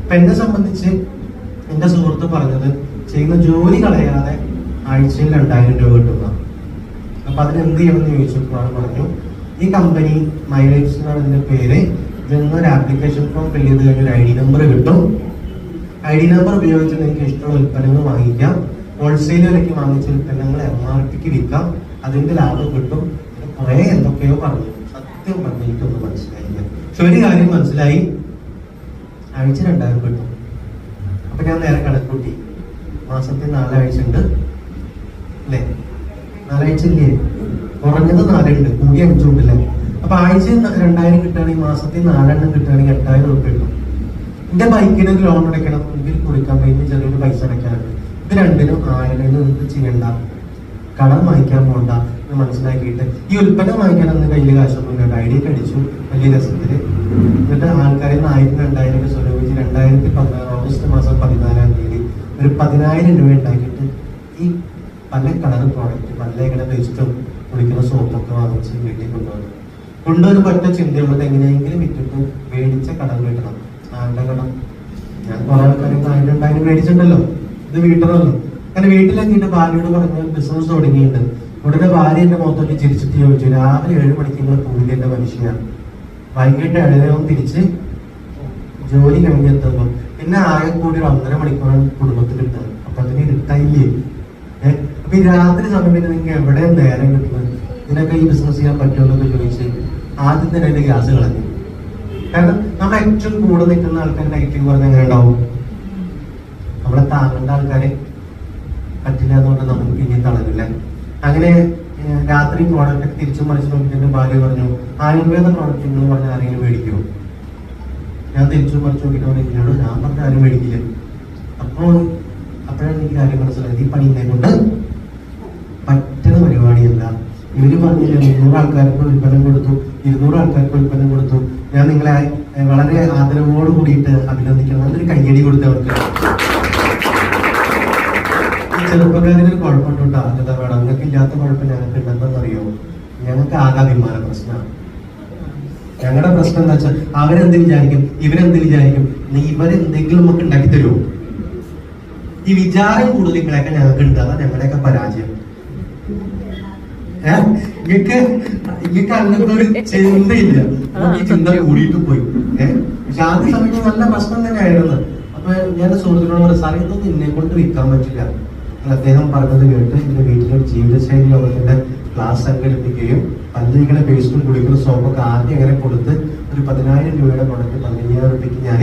അപ്പൊ എന്നെ സംബന്ധിച്ച് എന്റെ സുഹൃത്ത് പറഞ്ഞത് ചെയ്യുന്ന ജോലി കളയാതെ ആഴ്ചയിൽ 2000 രൂപ കിട്ടുന്ന. അപ്പൊ അതിനെന്ത് ചെയ്യണമെന്ന് ചോദിച്ചപ്പോൾ ആൾ പറഞ്ഞു, ഈ കമ്പനി മൈലേജ് എന്നാണ് ഇതിന്റെ പേര്, ഇതിന്നൊരു ആപ്ലിക്കേഷൻ ഫോം ഫില്ല് ചെയ്ത് കഴിഞ്ഞ ഒരു ID നമ്പർ കിട്ടും. ID നമ്പർ ഉപയോഗിച്ച് നിങ്ങൾക്ക് ഇഷ്ടമുള്ള ഉൽപ്പന്നങ്ങൾ വാങ്ങിക്കാം. ഹോൾസെയിൽ വിലയ്ക്ക് വാങ്ങിച്ച ഉൽപ്പന്നങ്ങൾ MRPക്ക് വിൽക്കാം. അതിന്റെ ലാഭം കിട്ടും. കുറെ എന്തൊക്കെയോ പറഞ്ഞു. സത്യം പറഞ്ഞിട്ടൊന്നും മനസ്സിലായില്ല. പക്ഷെ ഒരു കാര്യം മനസ്സിലായി, ആഴ്ച 2000 കിട്ടും. അപ്പൊ ഞാൻ നേരെ കണക്കൂട്ടി, മാസത്തിൽ 4 ആഴ്ച ഉണ്ട് അല്ലേ? 4 ആഴ്ച ഇല്ലേ? കുറഞ്ഞത് 4 ഉണ്ട്, കൂടി 5 ഉണ്ടല്ലേ? അപ്പൊ ആഴ്ച 2000 കിട്ടുകയാണെങ്കിൽ മാസത്തിൽ 4 എണ്ണം കിട്ടുകയാണെങ്കിൽ 8000 രൂപ കിട്ടും. എന്റെ ബൈക്കിന് ലോൺ അടയ്ക്കണം, ഇതിൽ കുടിക്കാൻ വേണ്ടി ചെറിയൊരു പൈസ അടയ്ക്കാനുണ്ട്. ഇത് രണ്ടിനും 1000 എന്ത് ചെയ്യണ്ട, കടം വാങ്ങിക്കാൻ പോകണ്ട എന്ന് മനസ്സിലാക്കിയിട്ട് ഈ ഉൽപ്പന്നം വാങ്ങിക്കാനൊന്നും കയ്യിൽ കാശൊന്നും ഇല്ല. ID ഒക്കെ അടിച്ചു വലിയ രസത്തില്. എന്നിട്ട് ആൾക്കാരെ 1000 2000 ഒക്കെ സ്വരൂപിച്ച് 2016 ഓഗസ്റ്റ് മാസം 14-ാം തീയതി ഒരു 10000 രൂപ ഉണ്ടാക്കിയിട്ട് ഈ പല കളർ പ്രോഡക്റ്റ്, പല വേസ്റ്റും കുളിക്കുന്ന സോപ്പൊക്കെ വാങ്ങിച്ച് വീട്ടിൽ കൊണ്ടുവരുമ്പോൾ ഒറ്റ ചിന്തയുള്ളത് എങ്ങനെയെങ്കിലും വിറ്റിട്ട് മേടിച്ച കടം വീട്ടണം. ആരുടെ കടം? ഞാൻ കുറെ ആൾക്കാരെ 1000 2000 മേടിച്ചിട്ടുണ്ടല്ലോ, ഇത് വീട്ടണമല്ലോ. അങ്ങനെ വീട്ടിലെത്തിയിട്ട് ഭാര്യയോട് പറഞ്ഞ് ബിസിനസ് തുടങ്ങിയിട്ടുണ്ട്. ഉടനെ ഭാര്യ എന്റെ മുഖത്തോട്ട് ചിരിച്ചിട്ട് ചോദിച്ചു, രാവിലെ 7 മണിക്ക് നിങ്ങൾ കൂലി എന്റെ മനുഷ്യനാണ്, വൈകിട്ട് 7 തിരിച്ച് ജോലി കഴിഞ്ഞെത്തുമ്പോൾ പിന്നെ ആകെ കൂടി ഒരു 1.5 മണിക്കൂറാണ് കുടുംബത്തിൽ കിട്ടുന്നത്. അപ്പൊ അതിന് ഇരുട്ടായില്ലേ? അപ്പൊ ഈ രാത്രി സമയത്ത് നിങ്ങൾക്ക് എവിടെ നേരം കിട്ടുന്നത്? ഇതിനൊക്കെ ഈ ബിസിനസ് ചെയ്യാൻ പറ്റുമോ എന്നൊക്കെ ചോദിച്ച് ആദ്യം തന്നെ എന്റെ ഗ്യാസ് കളഞ്ഞു. കാരണം നമ്മൾ ഏറ്റവും കൂടെ നിൽക്കുന്ന ആൾക്കാർ നെഗറ്റീവ് പറഞ്ഞാൽ എങ്ങനെ ഉണ്ടാവും? നമ്മളെ താങ്ങേണ്ട ആൾക്കാരെ പറ്റില്ല എന്നുകൊണ്ട് നമുക്ക് പിന്നെയും തളരില്ല. അങ്ങനെ രാത്രി പ്രോഡക്റ്റ് തിരിച്ചു മറിച്ച് നോക്കിയിട്ട് ഭാര്യ പറഞ്ഞു, ആയുർവേദ പ്രോഡക്റ്റ് നിങ്ങൾ പറഞ്ഞ ആരെങ്കിലും മേടിക്കുമോ? ഞാൻ തിരിച്ചു മറിച്ച് നോക്കിയിട്ട് പറഞ്ഞോ, ഞാൻ പറഞ്ഞ ആരും മേടിക്കില്ല. അപ്പോഴാണ് എനിക്ക് കാര്യം മനസ്സിലായത്, ഈ പണീനെ കൊണ്ട് പറ്റുന്ന പരിപാടിയല്ല. ഇവര് പറഞ്ഞില്ല 300 ആൾക്കാർക്ക് ഉൽപ്പന്നം കൊടുത്തു, 200 ആൾക്കാർക്ക് ഉൽപ്പന്നം കൊടുത്തു. ഞാൻ നിങ്ങളെ വളരെ ആദരവോട് കൂടിയിട്ട് അഭിനന്ദിക്കണം. നല്ലൊരു കയ്യടി കൊടുത്തവർക്ക്. ഈ ചെറുപ്പക്കാരിൽ കുഴപ്പമുണ്ട് കേട്ടോ, അല്ലതാ വേണം. നിങ്ങൾക്ക് ഇല്ലാത്ത കുഴപ്പം ഞങ്ങൾക്ക് ഉണ്ടെന്നറിയോ? ഞങ്ങൾക്ക് ആകാതിമാന പ്രശ്നമാണ്. ഞങ്ങളുടെ പ്രശ്നം എന്താ വെച്ചാൽ അവരെന്ത് വിചാരിക്കും, ഇവരെന്ത് വിചാരിക്കും, ഇവരെന്തെങ്കിലും നമുക്ക് ഉണ്ടാക്കി തരുമോ? ഈ വിചാരം കൂടുതലൊക്കെ ഞങ്ങൾക്ക് ഉണ്ട്. അതാ ഞങ്ങളുടെയൊക്കെ പരാജയം. ഇങ്ങക്ക് അങ്ങനത്തെ ഒരു ചിന്തയില്ല, ഈ ചിന്ത കൂടിയിട്ട് പോയി. പക്ഷെ ആദ്യ സമയത്ത് നല്ല പ്രശ്നം തന്നെയായിരുന്നു. അപ്പൊ ഞാൻ സുഹൃത്തുക്കളോട് പറഞ്ഞു, സാറേ ഇതൊന്നും എന്നെ കൊണ്ട് വിൽക്കാൻ പറ്റില്ല. അദ്ദേഹം പറഞ്ഞത് കേട്ട് എന്റെ വീട്ടിലൊരു ജീവിതശൈലി ലോകത്തിന്റെ ക്ലാസ് സംഘടിപ്പിക്കുകയും പല്ലികളെ പേസ്റ്റും കുടിക്കുന്ന സോപ്പൊക്കെ ആദ്യം അങ്ങനെ കൊടുത്ത് ഒരു 10000 രൂപയുടെ പ്രൊഡക്റ്റ് 15000 രൂപയ്ക്ക് ഞാൻ